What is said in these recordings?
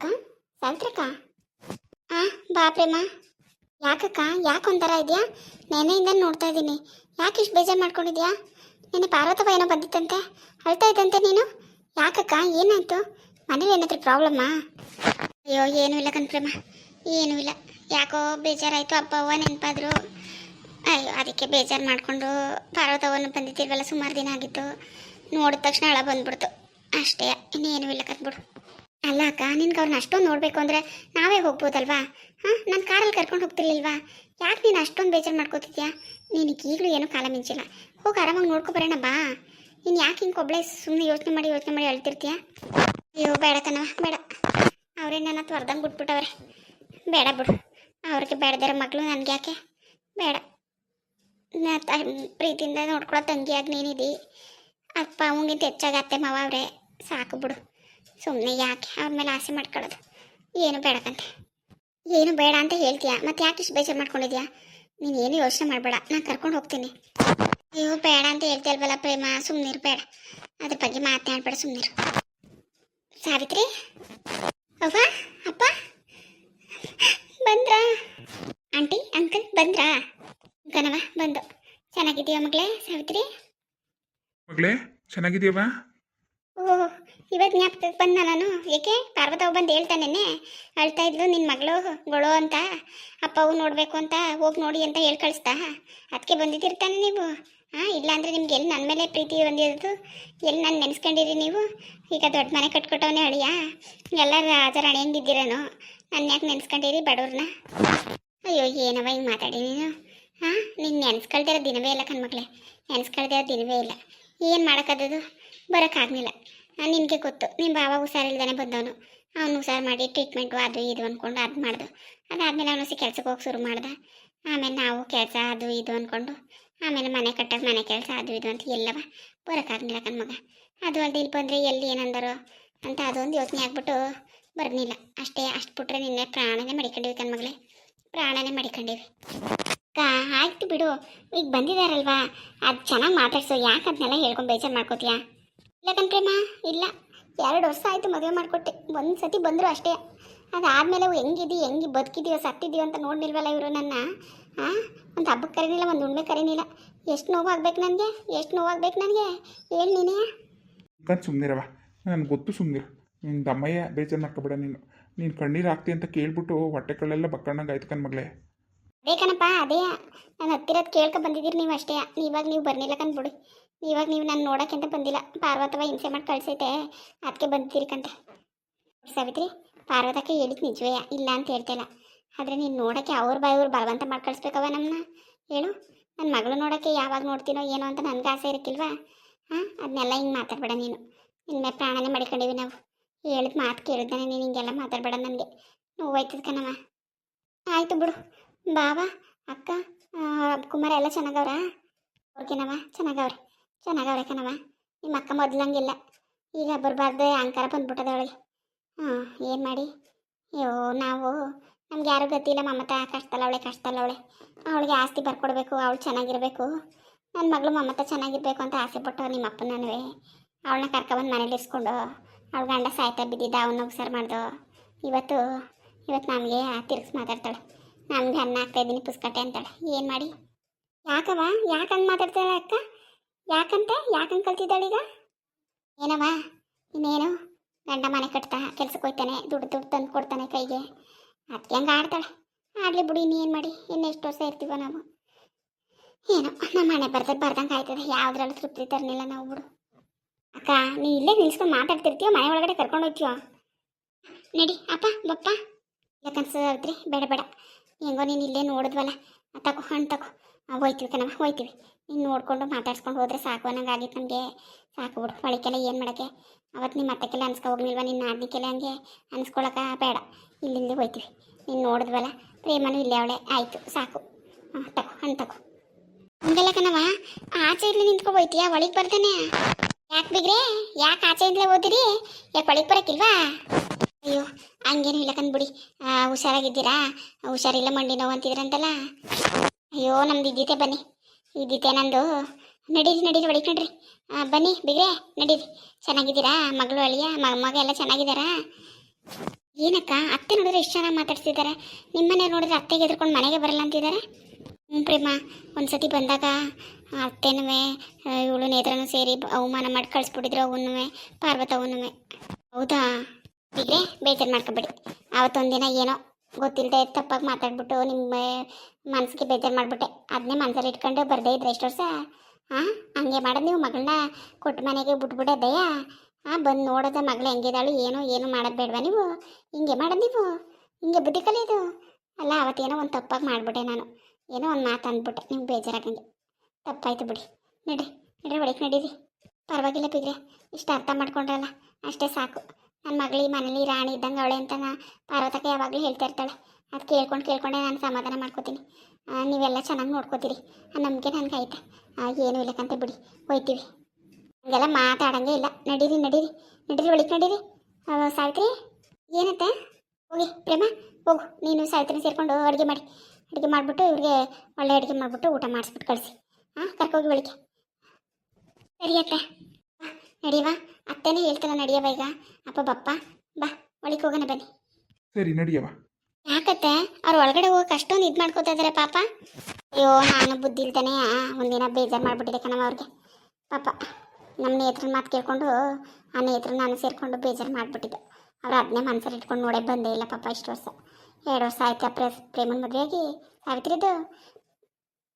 ಅಕ್ಕ ಸಾವಿತ್ರಕ್ಕ. ಬಾ ಪ್ರೇಮ. ಯಾಕಕ್ಕ ಯಾಕೆ ಒಂಥರ ಇದೆಯಾ? ನೆನೆಯಿಂದ ನೋಡ್ತಾ ಇದ್ದೀನಿ. ಯಾಕೆ ಇಷ್ಟು ಬೇಜಾರು ಮಾಡ್ಕೊಂಡಿದ್ಯಾ? ನೆನೆ ಪಾರ್ವತಪ್ಪ ಏನೋ ಬಂದಿತ್ತಂತೆ, ಅಳ್ತಾ ಇದ್ದಂತೆ ನೀನು. ಯಾಕಕ್ಕ ಏನಾಯ್ತು? ಮನೇಲಿ ಏನಾದ್ರು ಪ್ರಾಬ್ಲಮ್ಮಾ? ಅಯ್ಯೋ ಏನೂ ಇಲ್ಲ ಪ್ರೇಮ, ಏನೂ ಇಲ್ಲ. ಯಾಕೋ ಬೇಜಾರಾಯಿತು, ಅಪ್ಪ ಅವ್ವ ನೆನಪಾದ್ರು. ಅಯ್ಯೋ ಅದಕ್ಕೆ ಬೇಜಾರು ಮಾಡಿಕೊಂಡು ಪಾರ್ವತವನ್ನು ಬಂದಿದ್ದಿಲ್ವಲ್ಲ, ಸುಮಾರು ದಿನ ಆಗಿತ್ತು. ನೋಡಿದ ತಕ್ಷಣ ಹಳ ಬಂದ್ಬಿಡ್ತು ಅಷ್ಟೇ, ಇನ್ನೇನು ಇಲ್ಲ ಕತ್ಬಿಡು. ಅಲ್ಲ ಅಕ್ಕ, ನಿನ್ಗೆ ಅವ್ರನ್ನ ಅಷ್ಟೊಂದು ನೋಡಬೇಕು ಅಂದರೆ ನಾವೇ ಹೋಗ್ಬೋದಲ್ವಾ? ನಾನು ಕಾರಲ್ಲಿ ಕರ್ಕೊಂಡು ಹೋಗ್ತಿರ್ಲಿಲ್ವಾ? ಯಾಕೆ ನೀನು ಅಷ್ಟೊಂದು ಬೇಜಾರು ಮಾಡ್ಕೋತಿದ್ಯಾ? ನಿನಗೆ ಈಗಲೂ ಏನೂ ಕಾಲ ಮಿಂಚಿಲ್ಲ. ಹೋಗಿ ಆರಾಮಾಗಿ ನೋಡ್ಕೊಬರೋಣ ಬಾ. ನೀನು ಯಾಕೆ ಹಿಂಗೆ ಒಬ್ಬಳೇ ಸುಮ್ಮನೆ ಯೋಚನೆ ಮಾಡಿ ಹೇಳ್ತಿರ್ತೀಯ? ಅಯ್ಯೋ ಬೇಡ ಕಣವ, ಬೇಡ. ಅವರೇ ನನ್ನ ತ್ವರ್ದಂಗೆ ಬಿಟ್ಬಿಟ್ಟವ್ರೆ. ಬೇಡ ಬಿಡು, ಅವ್ರಿಗೆ ಬೇಡದಿರೋ ಮಕ್ಕಳು ನನಗೆ ಯಾಕೆ? ಬೇಡ. ಪ್ರೀತಿಯಿಂದ ನೋಡ್ಕೊಳ್ಳೋ ತಂಗಿಯಾಗಿ ನೀನಿದ್ದಿ. ಅಪ್ಪ ಅವಂಗಿಂತ ಹೆಚ್ಚಾಗಿ ಅತ್ತೆ ಮಾವ ಅವರೇ, ಸಾಕು ಬಿಡು. ಸುಮ್ಮನೆ ಯಾಕೆ ಅವ್ರ ಮೇಲೆ ಆಸೆ ಮಾಡ್ಕೊಳ್ಳೋದು? ಏನು ಬೇಡಕ್ಕಂತೆ. ಏನು ಬೇಡ ಅಂತ ಹೇಳ್ತೀಯಾ, ಮತ್ತೆ ಯಾಕೆ ಇಷ್ಟು ಬೇಜಾರು ಮಾಡ್ಕೊಂಡಿದ್ಯಾ? ನೀನು ಏನು ಯೋಚನೆ ಮಾಡಬೇಡ, ನಾನು ಕರ್ಕೊಂಡು ಹೋಗ್ತೀನಿ. ಅಯ್ಯೋ ಬೇಡ ಅಂತ ಹೇಳ್ತೀಯಲ್ವಲ್ಲ ಪ್ರೇಮ, ಸುಮ್ಮನಿರು, ಬೇಡ. ಅದ್ರ ಬಗ್ಗೆ ಮಾತನಾಡ್ಬೇಡ, ಸುಮ್ಮನಿರು. ಸಾವಿತ್ರಿ, ಅವ್ವ ಅಪ್ಪ ಬಂದ್ರಾ? ಆಂಟಿ ಅಂಕಲ್ ಬಂದ್ರಾ? ಕಣವ ಬಂದು. ಚೆನ್ನಾಗಿದ್ದೀವ ಮಗಳೇ ಸಾವಿತ್ರಿ? ಮಗಳೇ ಚೆನ್ನಾಗಿದೀಯವ? ಓಹ್ ಇವತ್ತು ಜ್ಞಾಪಕಕ್ಕೆ ಬಂದ ನಾನು. ಏಕೆ ಪಾರ್ವತವ್ ಬಂದು ಹೇಳ್ತಾನೇನೆ, ಅಳ್ತಾ ಇದ್ಲು ನಿನ್ನ ಮಗಳು ಗೊಳೋ ಅಂತ, ಅಪ್ಪವು ನೋಡಬೇಕು ಅಂತ, ಹೋಗಿ ನೋಡಿ ಅಂತ ಹೇಳಿ ಕಳಿಸ್ತಾ. ಅದಕ್ಕೆ ಬಂದಿದ್ದಿರ್ತಾನೆ ನೀವು. ಇಲ್ಲಾಂದರೆ ನಿಮ್ಗೆ ಎಲ್ಲಿ ನನ್ನ ಮೇಲೆ ಪ್ರೀತಿ ಬಂದಿರೋದು? ಎಲ್ಲಿ ನಾನು ನೆನೆಸ್ಕೊಂಡಿರಿ ನೀವು? ಈಗ ದೊಡ್ಡ ಮನೆ ಕಟ್ಕೊಟ್ಟವನೇ ಅಳಿಯ, ಎಲ್ಲ ರಾಜರಾಣಿ ಹೆಂಗಿದ್ದೀರೇನೋ, ನನ್ನ ಯಾಕೆ ನೆನೆಸ್ಕೊಂಡಿರಿ ಬಡವ್ರನ್ನ? ಅಯ್ಯೋ ಏನವ ಹಿಂಗೆ ಮಾತಾಡಿ ನೀನು? ನೀನು ನೆನೆಸ್ಕೊಳ್ದಿರೋ ದಿನವೇ ಇಲ್ಲ ಕಣ್ಮಕ್ಳೆ, ನೆನೆಸ್ಕೊಳ್ದಿರೋ ದಿನವೇ ಇಲ್ಲ. ಏನು ಮಾಡೋಕ್ಕದ್ದು? ಬರೋಕ್ಕಾಗಲಿಲ್ಲ. ನಿನಗೆ ಗೊತ್ತು, ನಿಮ್ಮ ಬಾವ ಹುಷಾರಿಲ್ದಾನೆ ಬಂದವನು. ಅವನು ಹುಷಾರು ಮಾಡಿ ಟ್ರೀಟ್ಮೆಂಟು ಅದು ಇದು ಅಂದ್ಕೊಂಡು ಅದು ಮಾಡ್ದು. ಅದಾದಮೇಲೆ ಅವನು ಕೆಲ್ಸಕ್ಕೆ ಹೋಗಿ ಶುರು ಮಾಡ್ದೆ. ಆಮೇಲೆ ನಾವು ಕೆಲಸ ಅದು ಇದು ಅಂದ್ಕೊಂಡು, ಆಮೇಲೆ ಮನೆ ಕಟ್ಟೋಕೆ ಮನೆ ಕೆಲಸ ಅದು ಇದು ಅಂತ ಎಲ್ಲವ ಬರೋಕ್ಕಾಗಲಿಲ್ಲ ಕಣ್ಮಗ. ಅದು ಅಲ್ಲದೆ ಇಲ್ಲಿ ಬಂದರೆ ಎಲ್ಲಿ ಏನಂದರೋ ಅಂತ ಅದೊಂದು ಯೋಚನೆ ಆಗ್ಬಿಟ್ಟು ಬರ್ನಿಲ್ಲ ಅಷ್ಟೇ. ಅಷ್ಟು ಬಿಟ್ರೆ ನಿನ್ನೆ ಪ್ರಾಣನೇ ಮಡಿಕೊಂಡಿವಿ ಕಣ್ಮಗಳೇ, ಪ್ರಾಣನೇ ಮಡಿಕೊಂಡಿವಿ. ಆಯ್ತು ಬಿಡು, ಈಗ ಬಂದಿದ್ದಾರಲ್ವಾ, ಅದು ಚೆನ್ನಾಗಿ ಮಾತಾಡ್ಸು. ಯಾಕೆ ಅದನ್ನೆಲ್ಲ ಹೇಳ್ಕೊಂಡು ಬೇಜಾರು ಮಾಡ್ಕೋತೀಯಾ? ಇಲ್ಲ ಕಣ್ಪ್ರೇಮ, ಇಲ್ಲ. 2 ವರ್ಷ ಆಯಿತು ಮದುವೆ ಮಾಡಿಕೊಟ್ಟೆ. ಒಂದು ಸತಿ ಬಂದರು ಅಷ್ಟೇ. ಅದಾದಮೇಲೆ ಹೆಂಗೆ ಬದುಕಿದೀವೋ ಸತ್ತಿದ್ದೀವೋ ಅಂತ ನೋಡ್ನಿಲ್ವಲ್ಲ ಇವರು ನನ್ನ. ಒಂದು ಹಬ್ಬಕ್ಕೆ ಕರೀನಿಲ್ಲ, ಒಂದು ಉಣ್ಮೆ ಕರೀನಿಲ್ಲ. ಎಷ್ಟು ನೋವಾಗ್ಬೇಕು ನನಗೆ, ಎಷ್ಟು ನೋವಾಗ್ಬೇಕು ನನಗೆ, ಹೇಳಿ ನೀನೇ. ಸುಮ್ಮನಿರವ, ನನಗೆ ಗೊತ್ತು, ಸುಮ್ಮನಿರು. ನಿನ್ನ ದಮ್ಮಯ್ಯ ಬೇಜಾರು ಮಾಡ್ಕೊಬೇಡ. ನೀನು ಕಣ್ಣೀರು ಹಾಕ್ತಿ ಅಂತ ಕೇಳ್ಬಿಟ್ಟು ಹೊಟ್ಟೆ ಕಳ್ಳೆಲ್ಲ ಬಕ್ಕಣ್ಣಂಗೆ ಆಯ್ತು ಕಣ್ಮಗಳೇ. ಅದೇ ಕಣಪ್ಪ, ಅದೇ ನಾನು ಹತ್ತಿರದ್ದು ಕೇಳ್ಕೊ ಬಂದಿದ್ದೀರಿ ನೀವು ಅಷ್ಟೇ. ಇವಾಗ ನೀವು ಬರ್ನಿಲ್ಲ ಕಂದ್ಬಿಡಿ. ಇವಾಗ ನೀವು ನಾನು ನೋಡೋಕ್ಕಿಂತ ಬಂದಿಲ್ಲ. ಪಾರ್ವತವ ಹಿಂಸೆ ಮಾಡಿ ಕಳ್ಸೈತೆ, ಅದಕ್ಕೆ ಬಂದಿದ್ದೀರಿ ಕಂತೆ. ಸಾವಿತ್ರಿ, ಪಾರ್ವತಕ್ಕೆ ಹೇಳಿದ್ದು ನಿಜವೇ, ಇಲ್ಲ ಅಂತ ಹೇಳ್ತಿಲ್ಲ. ಆದರೆ ನೀನು ನೋಡೋಕ್ಕೆ ಅವ್ರ ಬಾಯವ್ರು ಬಲವಂತ ಮಾಡಿ ಕಳಿಸ್ಬೇಕವ ನಮ್ಮನ್ನ? ಹೇಳು, ನನ್ನ ಮಗಳು ನೋಡೋಕ್ಕೆ ಯಾವಾಗ ನೋಡ್ತೀನೋ ಏನೋ ಅಂತ ನನಗೆ ಆಸೆ ಇರಕ್ಕಿಲ್ವಾ? ಅದನ್ನೆಲ್ಲ ಹಿಂಗೆ ಮಾತಾಡಬೇಡ ನೀನು. ನಿನ್ನೆ ಪ್ರಾಣನೇ ಮಡಿಕೊಂಡಿವಿ ನಾವು. ಹೇಳಿದ ಮಾತು ಕೇಳಿದ್ದಾನೆ ನೀನು ಹಿಂಗೆಲ್ಲ ಮಾತಾಡಬೇಡ, ನನಗೆ ನೋವಾಯ್ತದ ಕಣವ. ಆಯಿತು ಬಿಡು. ಬಾವ ಅಕ್ಕ ಕುಮಾರ ಎಲ್ಲ ಚೆನ್ನಾಗವ್ರ? ಅವ್ರಿಗೇನವ ಚೆನ್ನಾಗವ್ರೆ ಕಣವ. ನಿಮ್ಮ ಅಕ್ಕ ಮೊದಲಂಗಿಲ್ಲ, ಈಗ ಬರಬಾರ್ದು ಅಹಂಕಾರ ಬಂದ್ಬಿಟ್ಟದ ಅವಳಿಗೆ. ಏನು ಮಾಡಿ? ಅಯ್ಯೋ ನಮ್ಗೆ ಯಾರೂ ಗತಿ ಇಲ್ಲ. ಮಮತಾ ಕಷ್ಟದಲ್ಲವಳೆ. ಅವಳಿಗೆ ಆಸ್ತಿ ಬರ್ಕೊಡ್ಬೇಕು, ಅವಳು ಚೆನ್ನಾಗಿರಬೇಕು. ನನ್ನ ಮಗಳು ಮಮತಾ ಚೆನ್ನಾಗಿರ್ಬೇಕು ಅಂತ ಆಸೆ ಪಟ್ಟು ನಿಮ್ಮ ಅಪ್ಪನವೇ ಅವಳನ್ನ ಕರ್ಕೊಬಂದು ಮನೇಲಿ ಇರಿಸ್ಕೊಂಡು, ಅವಳು ಗಂಡ ಸಾಯ್ತಾ ಬಿದ್ದಿದ್ದ, ಅವನ್ನ ಉಸಾರು ಮಾಡ್ದು. ಇವತ್ತು ನಮಗೆ ತಿರ್ಗಿಸಿ ಮಾತಾಡ್ತಾಳೆ. ನಮ್ಗೆ ಅನ್ನ ಹಾಕ್ತಾಯಿದ್ದೀನಿ ಪುಸ್ಕಟ್ಟೆ ಅಂತಾಳೆ. ಏನು ಮಾಡಿ? ಯಾಕವ ಯಾಕಂಗೆ ಮಾತಾಡ್ತಾಳೆ ಅಕ್ಕ? ಯಾಕಂಗೆ ಕಲ್ತಿದ್ದಾಳೆ ಈಗ? ಏನವ ಇನ್ನೇನು? ಗಂಡ ಮನೆ ಕಟ್ತಾ ಕೆಲ್ಸಕ್ಕೆ ಹೋಗ್ತಾನೆ, ದುಡ್ಡು ತಂದು ಕೊಡ್ತಾನೆ ಕೈಗೆ. ಅದಕ್ಕೆ ಹಂಗೆ ಆಡ್ತಾಳೆ. ಆಡಲಿ ಬಿಡಿ, ಇನ್ನೇನು ಮಾಡಿ? ಇನ್ನೆಷ್ಟು ವರ್ಷ ಇರ್ತೀವೋ ನಾವು? ಏನೋ ನಮ್ಮ ಮನೆ ಬರ್ದಂಗೆ ಆಯ್ತದೆ. ಯಾವುದ್ರಲ್ಲೂ ತೃಪ್ತಿ ತರಲಿಲ್ಲ ನಾವು ಬಿಡು. ಅಕ್ಕ ನೀ ಇಲ್ಲೇ ನಿಲ್ಸ್ಕೊಂಡು ಮಾತಾಡ್ತಿರ್ತೀಯೋ, ಮನೆ ಒಳಗಡೆ ಕರ್ಕೊಂಡು ಹೋಗ್ತೀಯೋ? ನಡಿ ಅಪ್ಪ ಬಪ್ಪ. ಯಾಕನ್ಸತ್ರಿ? ಬೇಡ. ಹೆಂಗೋ ನೀನು ಇಲ್ಲೇ ನೋಡಿದ್ವಲ್ಲ, ತಗೋ ಹಣ್ಣು ತಗೋ. ಹೋಯ್ತೀವಿ ಕಣವ, ಹೋಯ್ತೀವಿ. ನೀನು ನೋಡಿಕೊಂಡು ಮಾತಾಡ್ಸ್ಕೊಂಡು ಹೋದ್ರೆ ಸಾಕು ಅನ್ನಂಗಾಗಿತ್ತು ನಮಗೆ. ಸಾಕು ಬಿಡು. ಒಳಕ್ಕೆಲ್ಲ ಏನು ಮಾಡೋಕ್ಕೆ? ಅವತ್ತು ನಿಮ್ಮ ಅತ್ತಕ್ಕೆಲ್ಲ ಅನ್ಸ್ಕೊ ಹೋಗ್ಲಿಲ್ವ? ನಿನ್ನ ಆದ್ನಿಕ್ಕೆಲ್ಲ ಹಂಗೆ ಅನ್ಸ್ಕೊಳಕ ಬೇಡ. ಇಲ್ಲಿ ಹೋಯ್ತೀವಿ. ನೀನು ನೋಡಿದ್ವಲ್ಲ, ಪ್ರೇಮನೂ ಇಲ್ಲೇ ಅವಳೆ. ಆಯಿತು ಸಾಕು. ತಗೋ ಹಣ್ಣು ತಗೋ. ಹಂಗೆಲ್ಲ ಕಣವ, ಆಚೆ ಇರಲಿ ನಿಂತ್ಕೊ ಹೋಯ್ತೀಯಾ? ಒಳಗೆ ಬರ್ತಾನೆ. ಯಾಕೆ ಬಿಗ್ರೆ, ಯಾಕೆ ಆಚೆಯಿಂದಲೇ ಓದಿರಿ? ಯಾಕೆ ಒಳಗೆ ಬರೋಕ್ಕಿಲ್ವಾ? ಅಯ್ಯೋ ಹಂಗೇನು ಇಲ್ಲ ಕಂದ್ಬಿಡಿ. ಹುಷಾರಾಗಿದ್ದೀರಾ? ಹುಷಾರಿಲ್ಲ, ಮಂಡಿ ನೋವು ಅಂತಿದ್ರಂತಲ್ಲ. ಅಯ್ಯೋ ನಮ್ದು ಇದ್ದಿತ್ತೆ, ಬನ್ನಿ. ಇದ್ದಿತ್ತೆ ನಂದು. ನಡೀರಿ ಒಳಗೆ ನಡ್ರಿ. ಬನ್ನಿ ಬಿಗ್ರೆ, ನಡೀರಿ. ಚೆನ್ನಾಗಿದ್ದೀರಾ? ಮಗಳು ಅಳಿಯ ಮಗ ಎಲ್ಲ ಚೆನ್ನಾಗಿದ್ದಾರಾ? ಏನಕ್ಕ ಅತ್ತೆ ನೋಡಿದ್ರೆ ಇಷ್ಟು ಚೆನ್ನಾಗಿ ಮಾತಾಡ್ತಿದ್ದಾರೆ, ನಿಮ್ಮನೆಯವ್ರು ನೋಡಿದ್ರೆ ಅತ್ತೆಗೆ ಎದ್ಕೊಂಡು ಮನೆಗೆ ಬರಲ್ಲ ಅಂತಿದ್ದಾರೆ. ಹ್ಞೂ ಪ್ರೇಮ, ಒಂದ್ಸತಿ ಬಂದಾಗ ಅತ್ತೆನೂ ಇವಳು ನೇತ್ರನೂ ಸೇರಿ ಅವಮಾನ ಮಾಡಿ ಕಳಿಸ್ಬಿಟ್ಟಿದ್ರು, ಅವನ್ನೂ ಪಾರ್ವತವನ್ನೂ. ಹೌದಾ? ಹೀಗೆ ಬೇಜಾರು ಮಾಡ್ಕೊಬೇಡಿ. ಆವತ್ತೊಂದಿನ ಏನೋ ಗೊತ್ತಿಲ್ಲದೆ ತಪ್ಪಾಗಿ ಮಾತಾಡ್ಬಿಟ್ಟು ನಿಮ್ಮ ಮನಸ್ಸಿಗೆ ಬೇಜಾರು ಮಾಡಿಬಿಟ್ಟೆ. ಅದನ್ನೇ ಮನಸ್ಸಲ್ಲಿ ಇಟ್ಕೊಂಡು ಬರದೇ ಇದ್ರೆ ಎಷ್ಟು ವರ್ಷ? ಹಾಂ, ಹಂಗೆ ಮಾಡೋದು ನೀವು ಮಗಳನ್ನ ಕೊಟ್ಟು ಮನೆಗೆ ಬಿಟ್ಬಿಡೋದಯ್ಯ? ಹಾಂ, ಬಂದು ನೋಡೋದ ಮಗಳು ಹೆಂಗಿದಾಳು ಏನು ಮಾಡೋದು ಬೇಡವಾ ನೀವು? ಹಿಂಗೆ ಮಾಡೋದು ನೀವು? ಹಿಂಗೆ ಬುದ್ಧಿ ಕಲಿಯೋದು ಅಲ್ಲ. ಅವತ್ತೇನೋ ಒಂದು ತಪ್ಪಾಗಿ ಮಾಡಿಬಿಟ್ಟೆ ನಾನು, ಏನೋ ಒಂದು ಮಾತು ಅಂದ್ಬಿಟ್ಟೆ, ನಿಮ್ಗೆ ಬೇಜಾರಾಗಂಗೆ. ತಪ್ಪಾಯ್ತು ಬಿಡಿ. ನಡ್ರಿ ಒಳಗೆ ನಡೀರಿ. ಪರವಾಗಿಲ್ಲ ಬಿಗ್ರೆ, ಇಷ್ಟು ಅರ್ಥ ಮಾಡ್ಕೊಂಡ್ರಲ್ಲ ಅಷ್ಟೇ ಸಾಕು. ನನ್ನ ಮಗಳು ಈ ಮನೇಲಿ ರಾಣಿ ಇದ್ದಂಗೆ ಅವಳೆ ಅಂತ ಪಾರ್ವತಕ್ಕೆ ಯಾವಾಗಲೂ ಹೇಳ್ತಾ ಇರ್ತಾಳೆ. ಅದು ಕೇಳ್ಕೊಂಡೆ ನಾನು ಸಮಾಧಾನ ಮಾಡ್ಕೋತೀನಿ. ನೀವೆಲ್ಲ ಚೆನ್ನಾಗಿ ನೋಡ್ಕೋತೀರಿ ಆ ನಂಬಿಕೆ ನನಗೆ ಐತೆ. ಏನೂ ಇಲ್ಲಕ್ಕಂತ ಬಿಡಿ, ಹೋಯ್ತೀವಿ. ಹಂಗೆಲ್ಲ ಮಾತಾಡಂಗೆ ಇಲ್ಲ. ನಡೀರಿ ಒಳಗೆ ನಡೀರಿ. ಸಾವಿತ್ರಿ, ಏನತ್ತೆ? ಹೋಗಿ ಪ್ರೇಮ, ಹೋಗು ನೀನು ಸಾವಿತ್ರಿ ಸೇರಿಕೊಂಡು ಅಡುಗೆ ಮಾಡಿಬಿಟ್ಟು ಇವ್ರಿಗೆ ಒಳ್ಳೆ ಅಡುಗೆ ಮಾಡಿಬಿಟ್ಟು ಊಟ ಮಾಡಿಸ್ಬಿಟ್ಟು ಕಳಿಸಿ. ಹಾಂ, ಕರ್ಕೋಗಿ ಒಳಗೆ. ಸರಿ ಅತ್ತೆ, ನಡಿಯವಾ? ಅತ್ತೆನೇ ಹೇಳ್ತಾನೆ ನಡಿಯವ ಈಗ. ಅಪ್ಪ ಬಪ್ಪ ಬಾ, ಒಳಗೆ ಹೋಗೋಣ ಬನ್ನಿ. ಸರಿ ನಡಿಯವ. ಯಾಕತ್ತೆ ಅವ್ರು ಒಳಗಡೆ ಹೋಗಕ್ಕೆ ಅಷ್ಟೊಂದು ಇದು ಮಾಡ್ಕೋತಾ ಇದ್ದಾರೆ ಪಾಪ? ಅಯ್ಯೋ, ನಾನು ಬುದ್ಧಿ ಇಲ್ತಾನೆ ಒಂದಿನ ಬೇಜಾರು ಮಾಡಿಬಿಟ್ಟಿದೆ ಕಣವ ಅವ್ರಿಗೆ ಪಾಪ. ನಮ್ಮ ನೇತ್ರನ ಮಾತು ಕೇಳ್ಕೊಂಡು ಆ ನೇತ್ರನ ನಾನು ಸೇರಿಕೊಂಡು ಬೇಜಾರು ಮಾಡಿಬಿಟ್ಟಿದ್ದೆ. ಅವ್ರು ಅದನ್ನೇ ಮನಸ್ಸಲ್ಲಿ ಇಟ್ಕೊಂಡು ನೋಡೇ ಬಂದೇ ಇಲ್ಲ ಪಾಪ. ಇಷ್ಟು ವರ್ಷ 2 ವರ್ಷ ಆಯ್ತು ಪ್ರೇಮನ ಮದುವೆಯಾಗಿ. ಸಾವಿತ್ರಿದು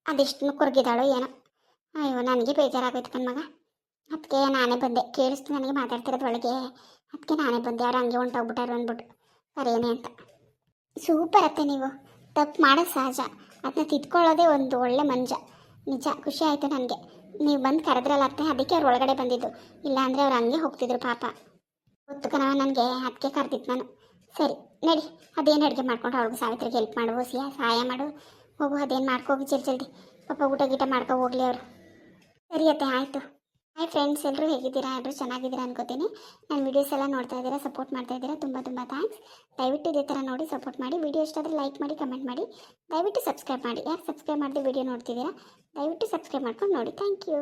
ಅದೆಷ್ಟು ಕೊರಗಿದಾಳೋ ಏನೋ. ಅಯ್ಯೋ, ನನಗೆ ಬೇಜಾರಾಗೋಯ್ತು ಕಣ್ಮಗ. ಅದಕ್ಕೆ ನಾನೇ ಬಂದೆ, ಕೇಳಿಸ್ತು ನನಗೆ ಮಾತಾಡ್ತಿರೋದು ಒಳಗೆ. ಅದಕ್ಕೆ ನಾನೇ ಬಂದೆ. ಅವ್ರು ಹಂಗೆ ಹೊಂಟೋಗ್ಬಿಟ್ಟಾರು ಅಂದ್ಬಿಟ್ಟು ಸರೇನೆ ಅಂತ. ಸೂಪರ್ ಅತ್ತೆ, ನೀವು ತಪ್ಪು ಮಾಡೋದು ಸಹಜ, ಅದನ್ನ ತಿದ್ಕೊಳ್ಳೋದೇ ಒಂದು ಒಳ್ಳೆ ಮಂಜ. ನಿಜ ಖುಷಿ ಆಯಿತು ನನಗೆ. ನೀವು ಬಂದು ಕರೆದ್ರಲ್ಲ ಅತ್ತೆ, ಅದಕ್ಕೆ ಅವ್ರು ಒಳಗಡೆ ಬಂದಿದ್ದು. ಇಲ್ಲಾಂದರೆ ಅವ್ರು ಹಂಗೆ ಹೋಗ್ತಿದ್ರು ಪಾಪ. ಗೊತ್ತು ಕಣವ ನನಗೆ, ಅದಕ್ಕೆ ಕರೆದಿತ್ತು ನಾನು. ಸರಿ ನಡಿ, ಅದೇನು ಅಡುಗೆ ಮಾಡ್ಕೊಂಡು ಅವ್ಳಿಗೆ ಸಾವಿತ್ರಿಗೆ ಹೆಲ್ಪ್ ಮಾಡುವ, ಸಹಾಯ ಮಾಡು. ಹೋಗು, ಅದೇನು ಮಾಡ್ಕೋಗಿ ಜಲ್ದಿ ಪಾಪ. ಊಟ ಗೀಟ ಮಾಡ್ಕೊ ಹೋಗ್ಲಿ ಅವರು. ಸರಿ ಅತ್ತೆ, ಆಯಿತು. ಹಾಯ್ ಫ್ರೆಂಡ್ಸ್, ಎಲ್ಲರೂ ಹೇಗಿದ್ದೀರಾ? ಎಲ್ಲರೂ ಚೆನ್ನಾಗಿದ್ದೀರಾ ಅನ್ಕೋತೀನಿ. ನನ್ನ ವೀಡಿಯೋಸ್ ಎಲ್ಲ ನೋಡ್ತಾ ಇದ್ದೀರಾ, ಸಪೋರ್ಟ್ ಮಾಡ್ತಾ ಇದ್ದೀರಾ, ತುಂಬ ಥ್ಯಾಂಕ್ಸ್. ದಯವಿಟ್ಟು ಇದೇ ಥರ ನೋಡಿ ಸಪೋರ್ಟ್ ಮಾಡಿ. ವಿಡಿಯೋ ಇಷ್ಟ ಆದರೆ ಲೈಕ್ ಮಾಡಿ, ಕಮೆಂಟ್ ಮಾಡಿ, ದಯವಿಟ್ಟು ಸಬ್ಸ್ಕ್ರೈಬ್ ಮಾಡಿ. ಯಾರು ಸಬ್ಸ್ಕ್ರೈಬ್ ಮಾಡಿದೆ ವಿಡಿಯೋ ನೋಡ್ತಿದ್ದೀರಾ, ದಯವಿಟ್ಟು ಸಬ್ಸ್ಕ್ರೈಬ್ ಮಾಡ್ಕೊಂಡು ನೋಡಿ. Thank you.